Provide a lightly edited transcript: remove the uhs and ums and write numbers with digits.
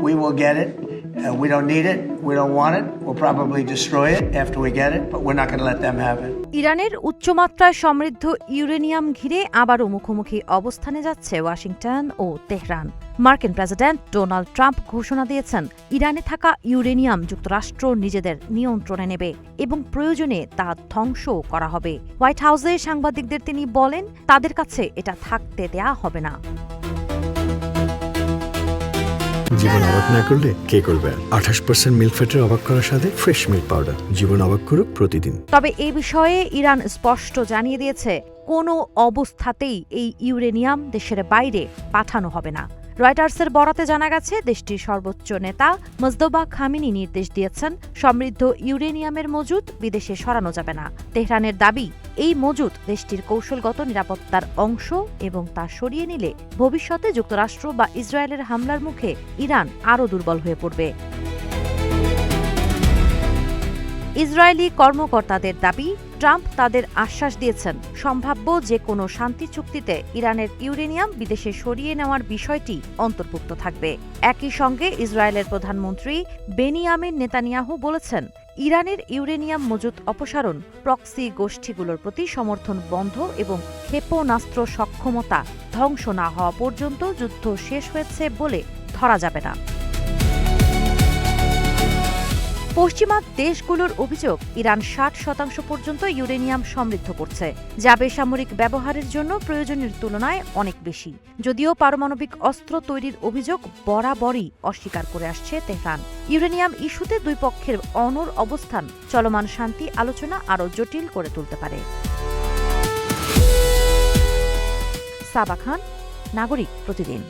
We will get it. We don't need it. We don't want it. We'll probably destroy it after we get it, but we're not going to let them have it. ইরানের উচ্চমাত্রায় সমৃদ্ধ uranium ঘিরে আবারও মুখোমুখি অবস্থানে যাচ্ছে Washington ও Tehran. মার্কিন president Donald Trump ঘোষণা দিয়েছেন, ইরানে থাকা ইউরেনিয়াম যুক্তরাষ্ট্র নিজেদের নিয়ন্ত্রণে নেবে এবং প্রয়োজনে তা ধ্বংসও করা হবে। হোয়াইট হাউসে সাংবাদিকদের তিনি বলেন, তাদের কাছে এটা থাকতে দেয়া হবে না। জীবন অবাক না করলে কে করবে? 28% মিল্ক ফ্যাটের অবাক করার সাথে ফ্রেশ মিল্ক পাউডার। জীবন অবাক করুক প্রতিদিন। তবে এই বিষয়ে ইরান স্পষ্ট জানিয়ে দিয়েছে, কোনো অবস্থাতেই এই ইউরেনিয়াম দেশের বাইরে পাঠানো হবে না। রয়টার্সের বরাতে জানা গেছে, দেশটির সর্বোচ্চ নেতা মোজতবা খামেনি নির্দেশ দিয়েছেন, সমৃদ্ধ ইউরেনিয়ামের মজুত বিদেশে সরানো যাবে না। তেহরানের দাবি, এই মজুত দেশটির কৌশলগত নিরাপত্তার অংশ এবং তা সরিয়ে নিলে ভবিষ্যতে যুক্তরাষ্ট্র বা ইসরায়েলের হামলার মুখে ইরান আরও দুর্বল হয়ে পড়বে। ইসরায়েলি কর্মকর্তাদের দাবি, ট্রাম্প তাদের আশ্বাস দিয়েছেন, সম্ভাব্য যে কোনো শান্তি চুক্তিতে ইরানের ইউরেনিয়াম বিদেশে সরিয়ে নেওয়ার বিষয়টি অন্তর্ভুক্ত থাকবে। একই সঙ্গে ইসরায়েলের প্রধানমন্ত্রী বেনিয়ামিন নেতানিয়াহু বলেছেন, ইরানের ইউরেনিয়াম মজুত অপসারণ, প্রক্সি গোষ্ঠীগুলোর প্রতি সমর্থন বন্ধ এবং ক্ষেপণাস্ত্র সক্ষমতা ধ্বংস না হওয়া পর্যন্ত যুদ্ধ শেষ হয়েছে বলে ধরা যাবে না। পশ্চিমা দেশগুলোর অভিযোগ, ইরান 60% পর্যন্ত ইউরেনিয়াম সমৃদ্ধ করছে, যা বেসামরিক ব্যবহারের জন্য প্রয়োজনের তুলনায় অনেক বেশি। যদিও পারমাণবিক অস্ত্র তৈরির অভিযোগ বরাবরই অস্বীকার করে আসছে তেহরান। ইউরেনিয়াম ইস্যুতে দুই পক্ষের অনড় অবস্থান চলমান শান্তি আলোচনা আরও জটিল করে তুলতে পারে। সাবা খান, নাগরিক প্রতিদিন।